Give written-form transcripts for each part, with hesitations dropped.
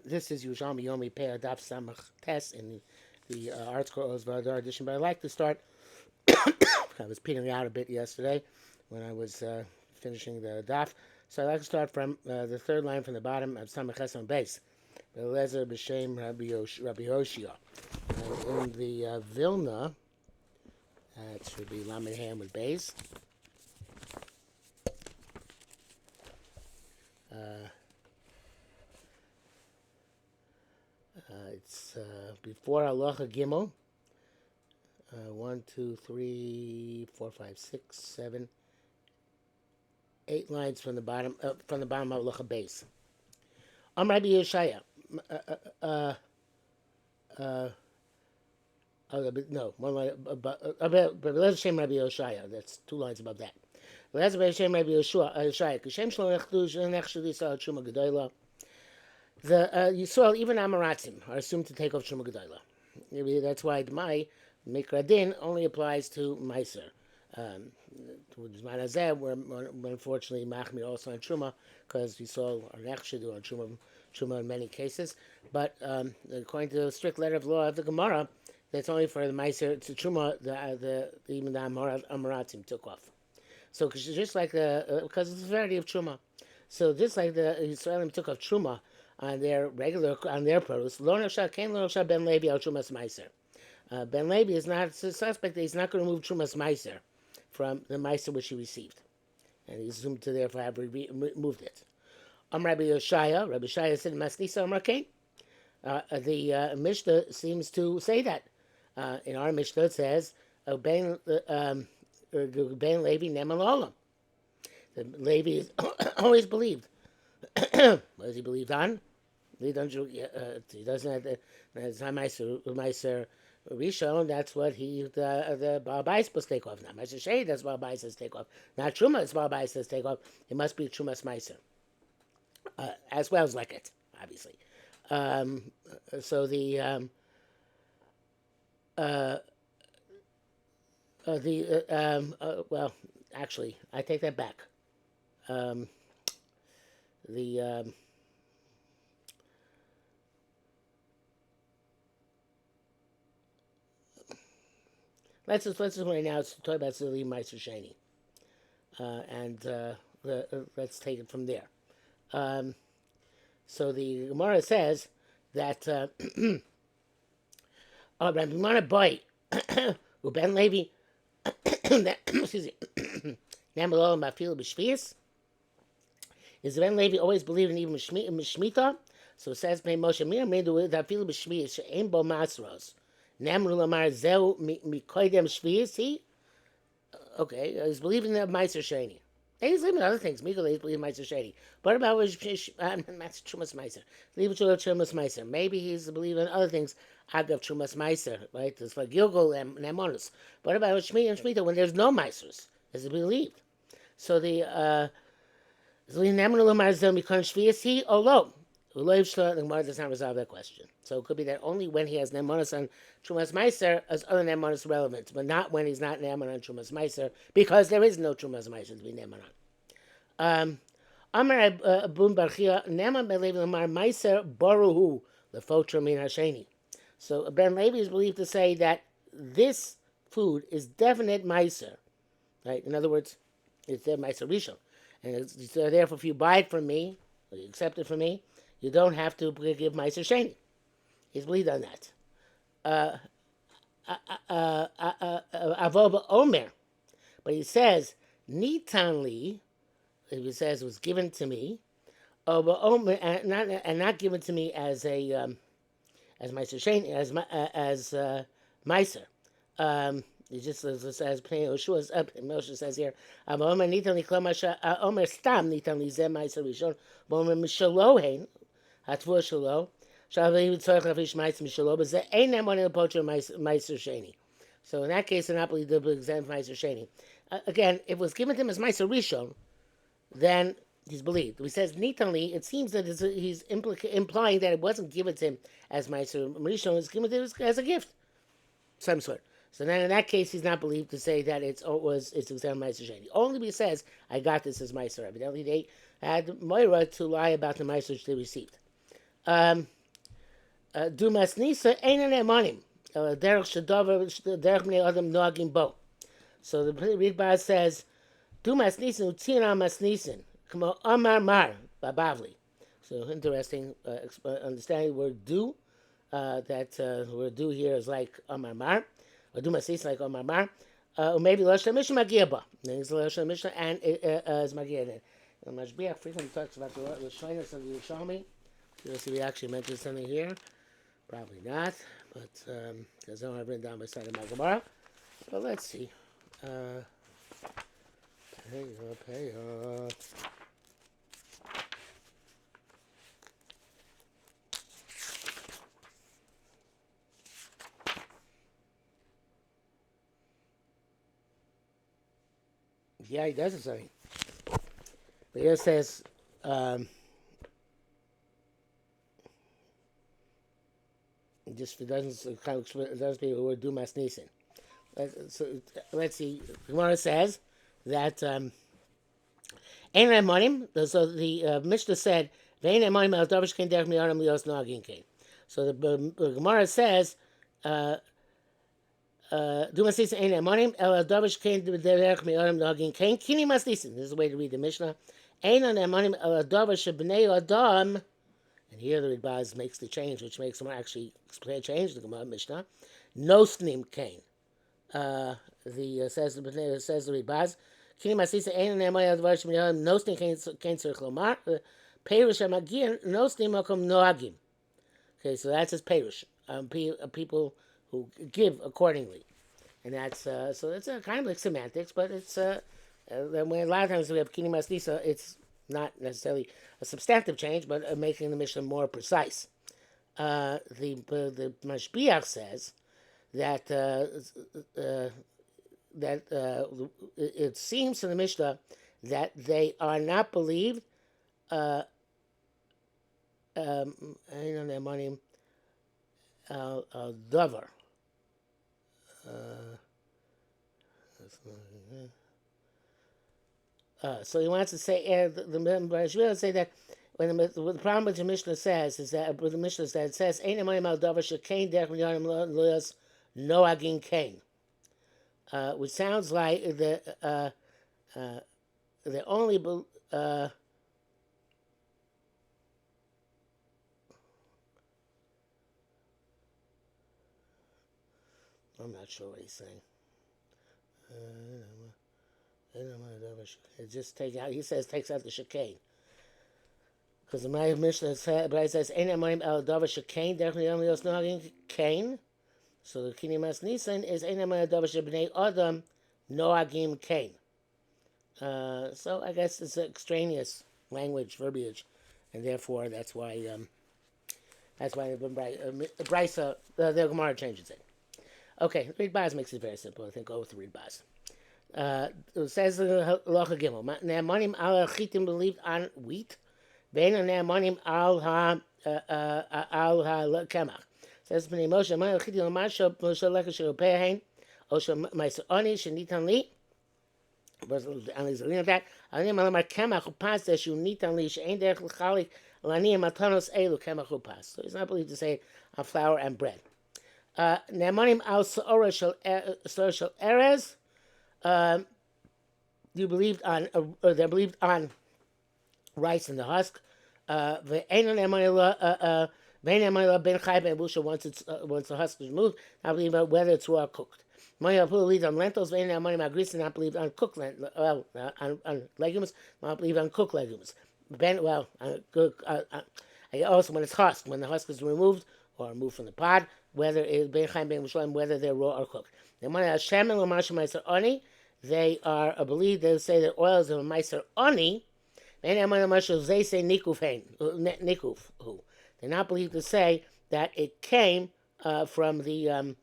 This is Yerushalmi Peah Daf Samach Tes in the article of the edition. But I like to start. I was peeling out a bit yesterday when I was finishing the daf, so I like to start from the third line from the bottom of Samach Tes on base. Belezer b'shem Rabbi Yoshia. In the Vilna, it should be Lamed Ham with base. It's before Halacha Gimel. 1, 2, 3, 4, 5, 6, 7, 8 lines from the bottom of Halacha base. Rabbi Yeshaya. No, one line above. Let's Shem Rabbi Yoshaya. That's 2 lines above that. Let's Shem Rabbi Yoshaya. Kshem Shlo Nechdush Nechshudi Yisrael Truma Gedola. The Yisrael, even Amoratzim, are assumed to take off Truma Gedola. That's why my Mikra Din only applies to Meiser. We're unfortunately Machmir also on Truma, because we saw our Nechshidu on Truma in many cases. But according to the strict letter of law of the Gemara, that's only for the Meiser to Truma, even the Amoratzim took off. So just like because of the severity of Truma. So just like the Israelim took off Truma on their produce, Lo Nefsha Ken Lo Nefsha Ben Levi al Trumas Meiser. Ben Levi is not a suspect that he's not going to move Trumas Meiser from the Meiser which he received, and he's assumed to therefore have moved it. Rabbi Yoshaya said Masnisa Amrakein. The Mishnah seems to say that. In our Mishnah it says Ben Levi Neman Olam. The Levi is always believed. What does he believe on? He doesn't have the Meiser Rishon. That's what the Baal Bais supposed to take off. Not Meiser Shei, that's Baal Bais says take off. Not Truma, it's Baal Bais says take off. It must be Trumas Meiser. As well as Leket, obviously. So well, actually, I take that back. Let's just right now talk about Zili Meiser Sheni, and let's take it from there. So the Gemara says that Rabbi Mana Boy Uben Levi excuse me Namalol Mafil B'Shvius. Is Ben Levi always believing even Mishmita? So it says Moshe Mir made the Mafil B'Shvius She'em Bo Masros. Namru Lamar Zeu Mikoidem Shvius. Okay, he's believing the Meiser Sheni. He's believing other things. Miguel is believing Meiser Sheni. What about Trumas Meiser? Leave it to Trumas Meiser. Maybe he's believing other things. Agav Trumas Meiser, right? It's like Gilgul and Nemonus. What about Shmi and Shmita when there's no Meisers? Is it believed? So the Namru Lamar Zeu Mikoidem Shvius or lo. The Gemara does not resolve that question. So it could be that only when he has Nemonis on Trumas Meiser is other Nemonis relevant, but not when he's not Nemon on Trumas Meiser, because there is no Trumas Meiser to be Nemon on. Amar Abun Barchia, Nemon Ben Levi Lamar Meiser Baruhu, the Fotra Min Hasheni. So Ben Levi is believed to say that this food is definite Meiser. Right? In other words, it's their Meiser Rishon. And it's therefore, if you buy it from me, or you accept it from me, you don't have to give Meiser Sheni. He's believed on that. Avoba Omer. But he says, Nitanli, he says, was given to me, Omer, and not given to me as a as Meiser Sheni, as Meiser. It just says Moshe says here, Omer Nitanli Klamasha Omer Stam Nitanli Zeh Meiser Rishon, Omer Mishalohen. Hatvur Shalo, Shalvei Tzorch Lafish Meiser Mishalo, but they ain't them one in the poacher Meiser Sheni. So in that case, they're not believed to exempt Meiser Sheni. Again, if it was given to him as Meiser Rishon, then he's believed. He says Nitanli, it seems that he's implying that it wasn't given to him as Meiser Rishon, it's given to him as a gift, some sort. So then in that case, he's not believed to say that it's exempt Meiser Sheni. Only if he says, I got this as Meiser. Evidently, they had Moira to lie about the Meiser they received. Dumas Nisa ain't an emanim. Derech Shadover, Derech Mnei Adam Noagim Bo. So the Ridbar says, Dumas Nisan, Utina Mas Nisan, Kamo Amar Mar, Babavli. So interesting understanding the word do. That word do here is like Amar Mar, or Dumas Nisan like Amar Mar. Or maybe Lashon Mishnah Magia Ba. It's Lashon Mishnah and is Magia in it. Mashbiach frequently talks about the shyness of the Yerushalmi. You'll see we actually mentioned something here. Probably not, but because I don't have written down by side of my Gemara. But let's see. Peah. Yeah, he does it something. But here it says, just it doesn't kind of it doesn't speak the word Dumas Nisan. So let's see. Gemara says that Ein Monim. So the Mishnah said Vein Monim al Davish Kein Derech Miyaram Lios Nagin Kein. So the Gemara says Dumas Nisan Ein Monim el Davish Kein Derech Miyaram Nagin Kein Kini Mas Nisan. This is the way to read the Mishnah. Ein Monim el Davish Bnei Adam. And here the Ridbaz makes the change, which makes him actually change the Gemara Mishnah. No snim Kein. Says the Ridbaz. Kini Masisa Ein Ne'emay Advar Shemiyah No snim Kein Tzarich Lomar. Perush Hamagir No snim Makom Noagim. Okay, so that's his Perush. People who give accordingly, and that's so it's kind of like semantics, but it's when a lot of times we have Kini Masisa, it's not necessarily a substantive change, but making the Mishnah more precise. The Mashbiach says that it seems to the Mishnah that they are not believed. I don't know their money. Dover. So he wants to say the Mashbiach say that when the problem with the Mishnah says is that with the Mishnah that it says Ein Amayim al Dover Shekain Derech Miyarim Loyos Noagin Kain, which sounds like the only I'm not sure what he's saying. It just takes out. He says takes out the shekain. Because the Mishnah says Ein Amayim al Dover Shekain Derech Miyarim Loyos Noagin Kain. So the Kini Mas Nisan is Ein Amayim al Dover Shebnei Adam Noagim Kain. So I guess it's an extraneous language verbiage, and therefore that's why the Brisa the Gemara changes it. Okay, Read Baz makes it very simple. I think go with the Read Baz. It says Locha Gimel. Ne'emanim al chitim believed on wheat. Vein ne'emanim al kemach. Says Bnei Moshe Amal chitim l'masho Moshe lecha shel pe'ain Osha ma'aser oni shenitan li. That Anim alamar kemach upas that you nitan li she'ein derech l'chalik l'aniyim matanos elu kemach upas. So he's not believed to say on flour and bread. Ne'emanim al se'ora shel erez. You believed on, they believed on rice in the husk. Once the husk is removed, I believe on whether it's raw or cooked. Many believe on lentils. Not believe on cooked lentils. On legumes. Not believe on cooked legumes. Also when it's husk, when the husk is removed or removed from the pod, whether whether they're raw or cooked. They are believed. They say that oils of a meiser oni. They say nikuf. They're not believed to say that it came from the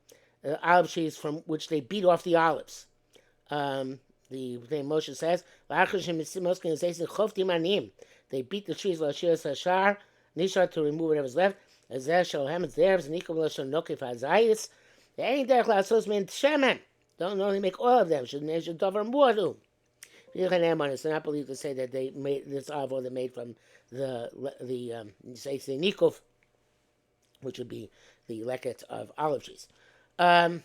olive trees from which they beat off the olives. The Moshe says they beat the trees nishar to remove whatever's left. They ain't there shemen. Don't only make oil of them. Should davar more do. It's not believed to say that they made this olive oil they made from the say nikuf which would be the leket of olive trees. Um,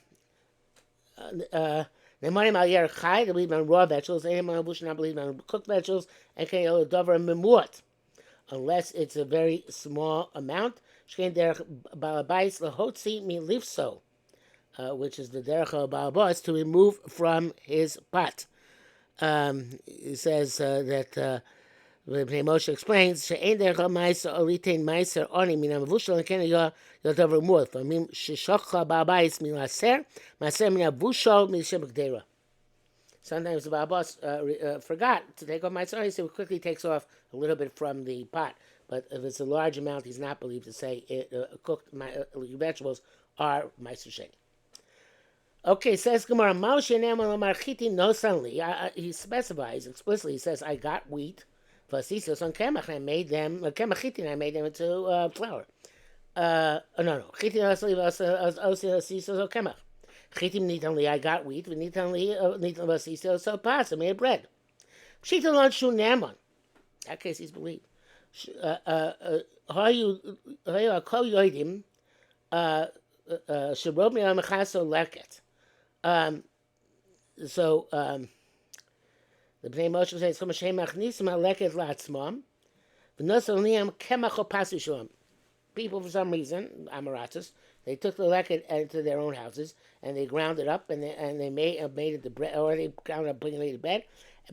Nemanim al yer chai, they believe on raw vegetables. Nemanim bush not believe on cooked vegetables. And can you dover memuat, unless it's a very small amount. Shkein derech balabais lahotzi mi lifso, which is the derech of balabais to remove from his pot. It says that. Moshe explains, "She'ein derech ma'aser olitain ma'aser oni min ha'mavushal and ken yodavar more. Famim sheshachcha ba'abayis min laser, ma'aser min ha'vushal min shebekdera." Sometimes the Ba'abas forgot to take off ma'aser oni, so he quickly takes off a little bit from the pot. But if it's a large amount, he's not believed to say cooked vegetables are ma'aser sheni. Okay, says Gemara, Moshe ne'eman l'marchiti no suddenly. He specifies explicitly. He says, "I got wheat." Vasisos on kemach, and I made them kemachiti, and I made them into flour. No. Chitim vasisos on kemach. Chitim nitanli, I got wheat. Nitanli vasisos on pas. I made bread. Pshita lon shu neman. In that case, he's believed. Hayu akol yoidim sherobni amachaso leket. The Bnei Moshe says, "Chum Hashem machnisim haleket la'atzmam, v'nosel niyam kemach opasu shalom." People, for some reason, Amaratus, they took the leket into their own houses and they ground it up and they made it the bread, or they ground up and made it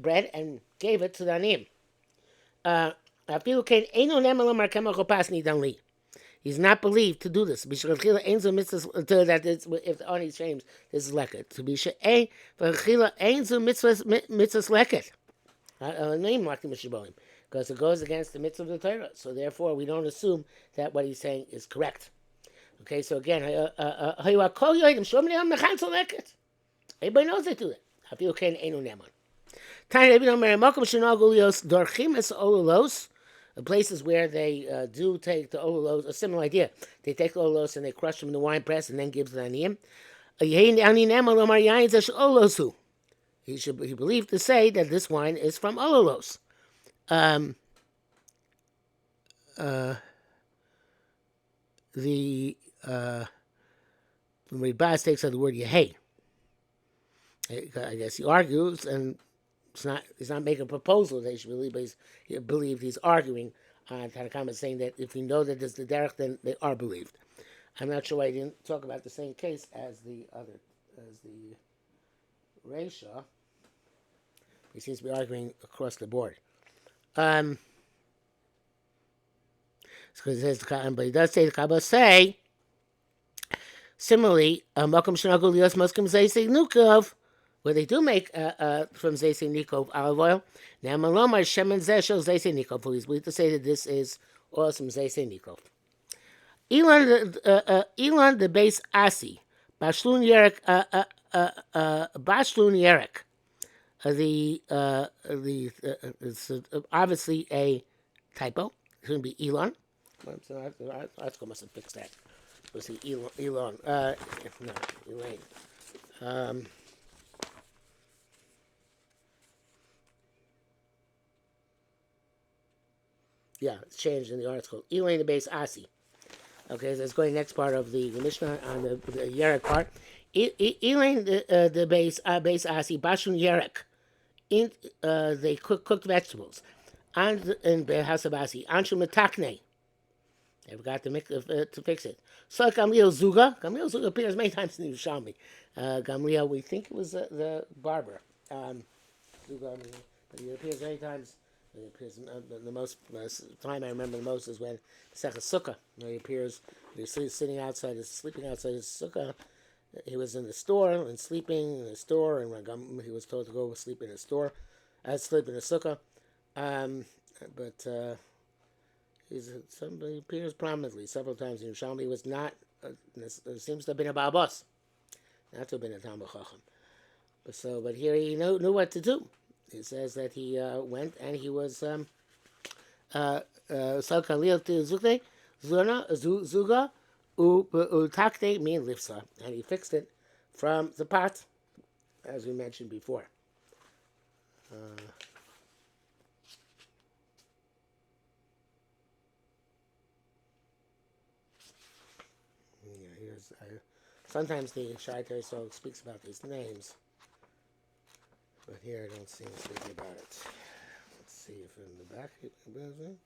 bread and gave it to the anim. Afilu kein eino nemelam ar kemach opas nidan li. He's not believed to do this. B'shechila ein zo mitzvah that if the ani shames this is leket. To be she'ein v'chila ein zo mitzvahs leket. Name like the mishabolim, because it goes against the mitzvah of the Torah. So therefore, we don't assume that what he's saying is correct. Okay, so again, everybody knows they do that. Afilu kein eino neman. Tiny Rabbi Omer Mokum Shenogulios Dorchim Es Olulos. Places where they do take the olulos, a similar idea. They take the olulos and they crush them in the wine press and then give the aniyim. He believed to say that this wine is from olulos. The Ribas takes out the word yehei. I guess he argues, and he's not making a proposal that they should believe, but he believed he's arguing on Tanakama, saying that if we know that there's the derech, then they are believed. I'm not sure why he didn't talk about the same case as the Reisha. He seems to be arguing across the board. So he says, but he does say the Kabbalah say similarly, Makom Shenagul Lios Moskim Zeisei Nukov, where they do make from Zeisei Nikov olive oil. Now Malomar Shemen Zeshel Zeisei Nikov. Please believe to say that this is awesome Zeisei Nikov. Elon the base Asi Bashlun Yerek Bashlun Yerek. It's obviously a typo. It's going to be Elon. Article must have fixed that. Let's see, Elon. No, Elaine. Yeah, it's changed in the article. Elaine the base Asi. Okay, so let's go to the next part of the Mishnah on the Yerek part. Elaine the base Asi Bashun Yerek. They cooked vegetables. And in the house of Asi. Anshu Matakne. They forgot to fix it. So Gamliel Zuga appears many times in the Yerushalmi. Gamliel, we think it was the barber. Zuga, but he appears many times. He appears the most time I remember the most is when Pesach Sukkah. He appears. He's sleeping outside his sukkah. He was in the store and sleeping in the store, and when he was told to go sleep in the store, sleep in the sukkah. But somebody appears prominently several times in Yerushalmi. He was not. There seems to have been a Ba'abas, not to have been a Talmud Chacham. But here he knew what to do. He says that he went and he was Salkalil to Zuga Utakte min lifsa, and he fixed it from the pot, as we mentioned before. Sometimes the Shai Torah speaks about these names, but here I don't see him speaking about it. Let's see if in the back it goes in.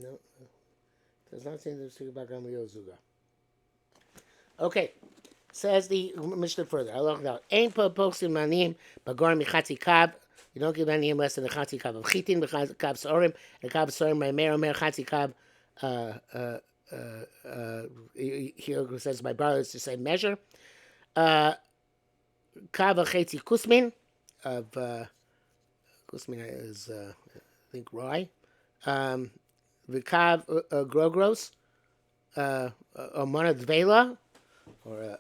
No, does not seem to speak about Gamliel Zuga. Okay, says the Mishnah further. I look out. Ain po postim manim bagor michatzi kab. You don't give any less than a chatzi kab of chitin, kab sorim, and kab sorim my mer chatzi kab. Here says my brother is the same measure. Kab chetzi kusmin of kusmin is I think rye. V'kav grogros or monad or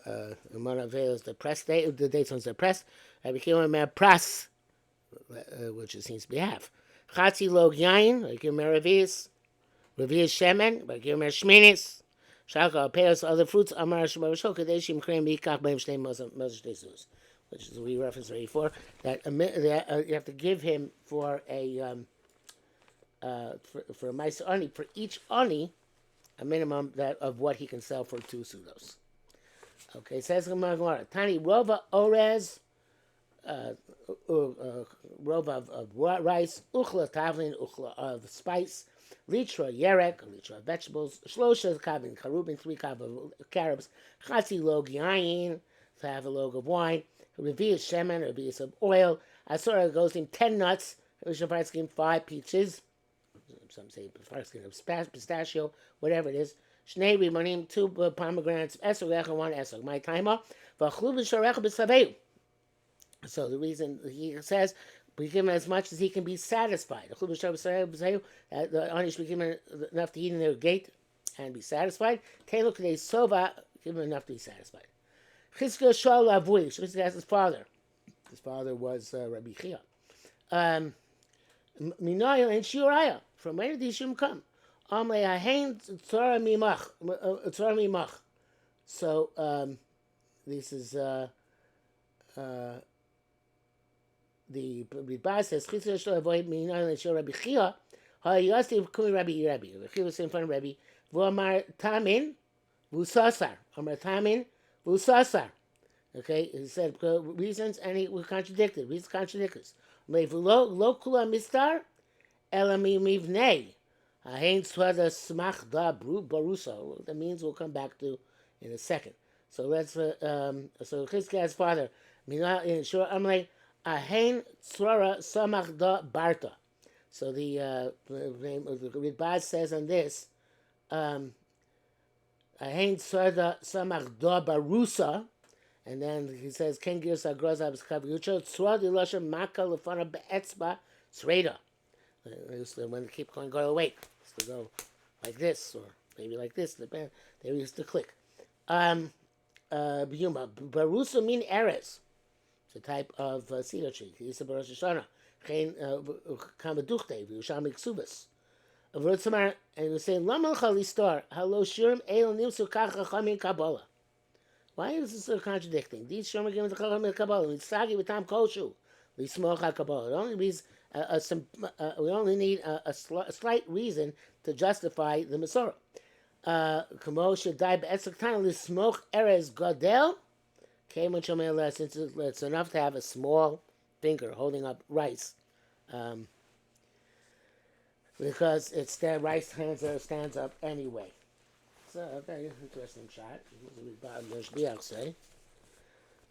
monad vela is the press date. The dates on the press. I became a pras, which it seems to be half. Chatzi log yain, like your meravis, revius shemen, like your mershminis. Shalka pears other fruits. Amar shemavashol kadeshim krem yikach beim shnei mozes, which is we referenced already before. That you have to give him for a for a mice ani, for each ani, a minimum that of what he can sell for 2 sudos. Okay, says Gemara, Tani rova orez, rova of rice, uchla tavlin, uchla of spice, litra yerek, litra of vegetables, shlosha kavin karubin, 3 kav of carobs, chatzi log yain, to have a log of wine, revius shemen, revius of oil, asura goes in 10 nuts, Rishaparskim 5 peaches. Some say of pistachio, whatever it is. Shnei rimanim, 2 pomegranates, esrog echad, 1 esrog. My timer, v'achlu b'shorecha b'saveu. So the reason he says we give him as much as he can be satisfied. Achlu b'shorecha b'saveu. The honey should be given enough to eat in their gate and be satisfied. Telu k'dei sova, give him enough to be satisfied. Chizkiah shol avui. Chizkiah asked his father. His father was Rabbi Chia. Minayel and Shiuraya. From where did these shum come? So this is the Ritba says Chizkiah shel avoid Minayel and Shiur Rabbi Chia. Hayastiv kumi Rabbi. Rabbi Chia was in front of Rabbi. V'amar tamin v'usasar. Amar tamin v'usasar. Okay, he said reasons and he was contradicted. Reasons contradictors. Lo kula mistar elami mivnei. Hain swada smach da barusa. That means we'll come back to in a second. So let's so Chizkiah's father. Sure, I'm like Hain swara samach da barta. So the name of the Ritbaz says on this. Hain swada samach da barusa. And then he says, "Ken girsa grozab skavucho tzwa di loshem maka lefana beetzba sreda." When they keep going, go awake. Used to go like this, or maybe like this. They used to click. Barusa mean erez. It's a type of cedar tree. Yisa barosh shana. Chen kamaduchte v'Yerushalmi ksubas. And he was saying, "Lama chalistar halo shirim el nimsu kach chamin kabbalah." Why is this so contradicting? These Shomer given the Chacham of Kabbalah. Mitzagi v'tam koshu. We smoke Kabbalah. It only means we only need a slight reason to justify the Masorah. Kamo shedai be'etzak tana l'smoch erez godel. Came when Shomer since it's enough to have a small finger holding up rice, because it's the rice stands up anyway. It's a very interesting shot. Yerushalmi say.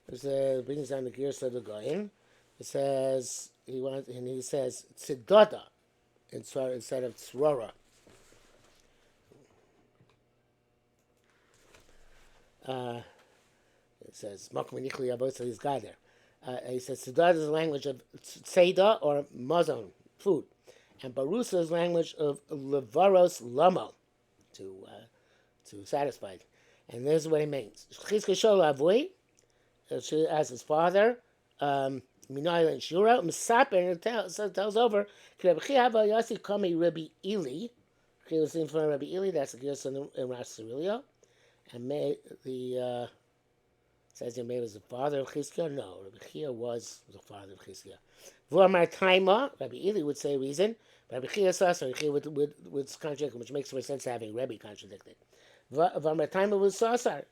It brings down the gears of the Goyim. It says he says tzedada instead of tzrora. It says makom nichli abot. So he's got there. He says tzedada is the language of tzeda or mazon, food, and barusa is language of levaros lamo, to satisfy. And this is what he means. Chizkiah shol avui, as his father, Minayel and Shura, Misaper, and tells over, Rabbi Chia Yasi Kami Rabbi Eli. He was in front of Rabbi Eli, that's the Gerson in Rosh Hashanah. And the Says your was the father of Chizkiah? No, Rabbi Chia was the father of Chizkiah. V'amar Taima, Rabbi Eli would say reason. Rabbi Chia Sasar, Rabbi Chia would contradict, which makes more sense having Rebbe contradicted. V'amar Taima was Sasar.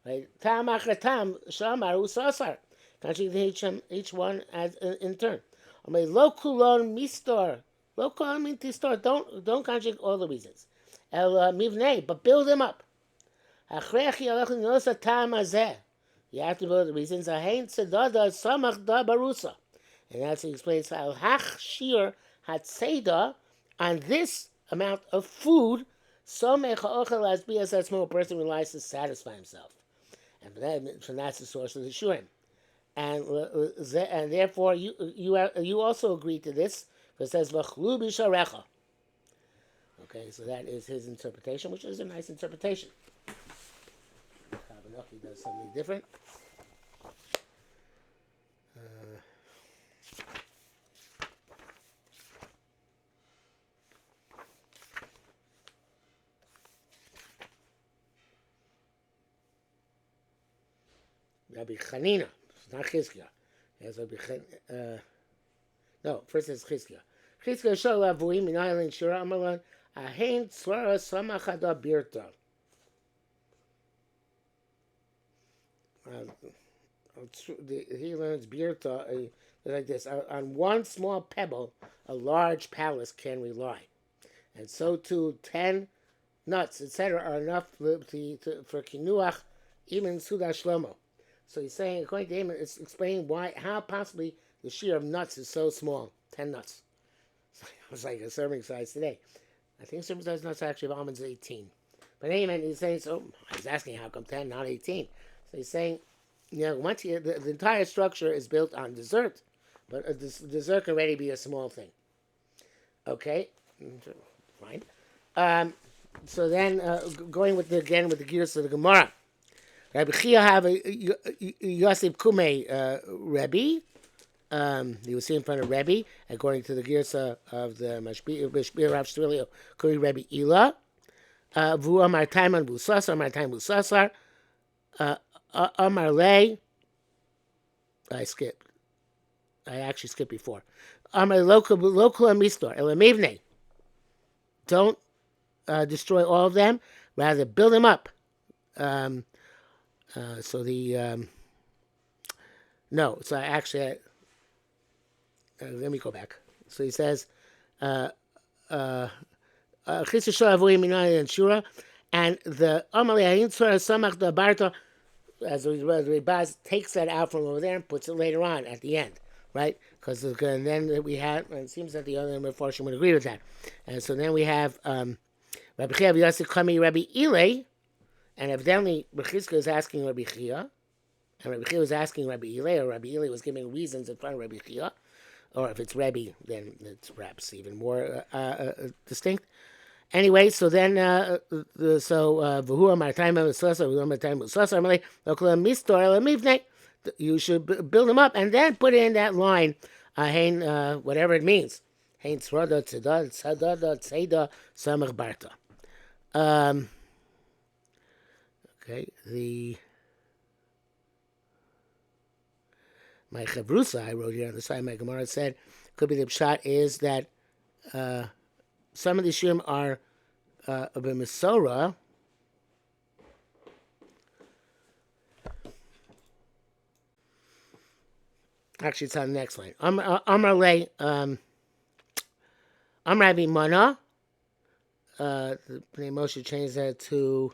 Right? Tam achar tam, Shamar was Sasar. Contradicting each one as in turn. I mean, lo kulon mistor. Lo kulon mintistor. Don't contradict all the reasons. El mivnei, but build them up. Achrech yalach nosa tam azeh. You have to build the reasons. Ahein tzedada samach da barusa. And that's he explains how hach shir hatzeda on this amount of food, so mecha ochel as be as that small person relies to satisfy himself. And that's the source of the shurim. And therefore you also agree to this because it says v'chlu b'sharecha. Okay, so that is his interpretation, which is a nice interpretation. He does something different. Rabbi Chanina, not Chizkiah. Yes, no, first it's Chizkiah. Chizkiah shal avuim min aylin shira amalan ahein tzvara samachada birta. He learns birta like this. On one small pebble, a large palace can rely. And so too, 10 nuts, etc., are enough for kinuach, even sudah shlomo. So he's saying, according to him, it's explaining how possibly the shear of nuts is so small, 10 nuts. It's like a serving size today. I think serving size nuts actually of almonds is 18. But anyway, he's saying, so he's asking how come 10, not 18. So he's saying, once the entire structure is built on dessert, but a dessert can already be a small thing. Okay, fine. So then, going with the gears of the Gemara, Rabbi Chia have a Yosef Kume Rebbe. He was seen in front of Rebbe, according to the gears of the Mashpir Rav Shmuel Kuri Rebbe Ila. Vu Amar Taiman Busasar, Amar Taim Busasar. Amar Lei. I actually skipped before. Amar Local Mistor Elamivne. Don't destroy all of them. Rather, build them up. So let me go back. So he says, and the Amalei Samach da Barta, as the Rebaz takes that out from over there and puts it later on at the end, right? Because then we have, and it seems that the other Mefarshim would agree with that. And so then we have Rabbi Chia Yosef Kami Rabbi Ilay, and evidently Rabbi Chizkiah is asking Rabbi Chia, and Rabbi Chia was asking Rabbi Ilay, or Rabbi Ilay was giving reasons in front of Rabbi Chia, or if it's Rebbe, then it's perhaps even more distinct. Anyway, so then, you should build them up and then put in that line, whatever it means. Okay, my chavrusa I wrote here on the side of my Gemara said, could be the pshat is that some of the shirim are a b'misora. Actually, it's on the next line. Amar le Rabbi Mana. The name Moshe changed that to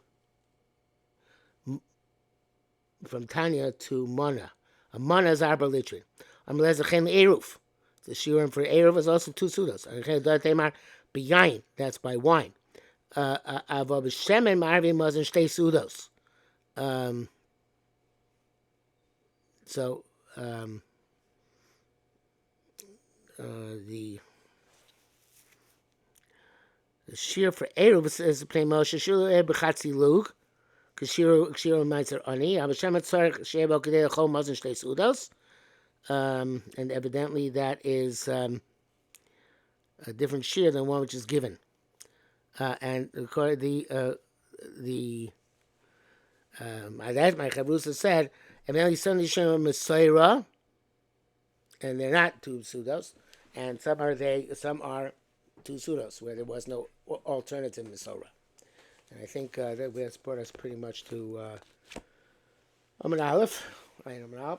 from Tanya to Mana. A Mana is Arba Litrin. Amar lezachem Eruf. The shirim for Eruf is also 2 sudas. B'yayin, that's by wine. Ava b'shemen ma'arvim mazon shtei sudos. The shir for Eruv is the plain Moshe shiru b'chatzi lug, kshiru meiser ani. Ava shemen tzarich shebo kedei l'chol mazon shtei sudos. And evidently that is a different shir than one which is given. And according my Chavrusa said, And then some Yisrael Messiah, and they're not two pseudos, and some are two pseudos where there was no alternative Masorah. And I think that's brought us pretty much to Amud Aleph.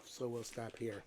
So we'll stop here.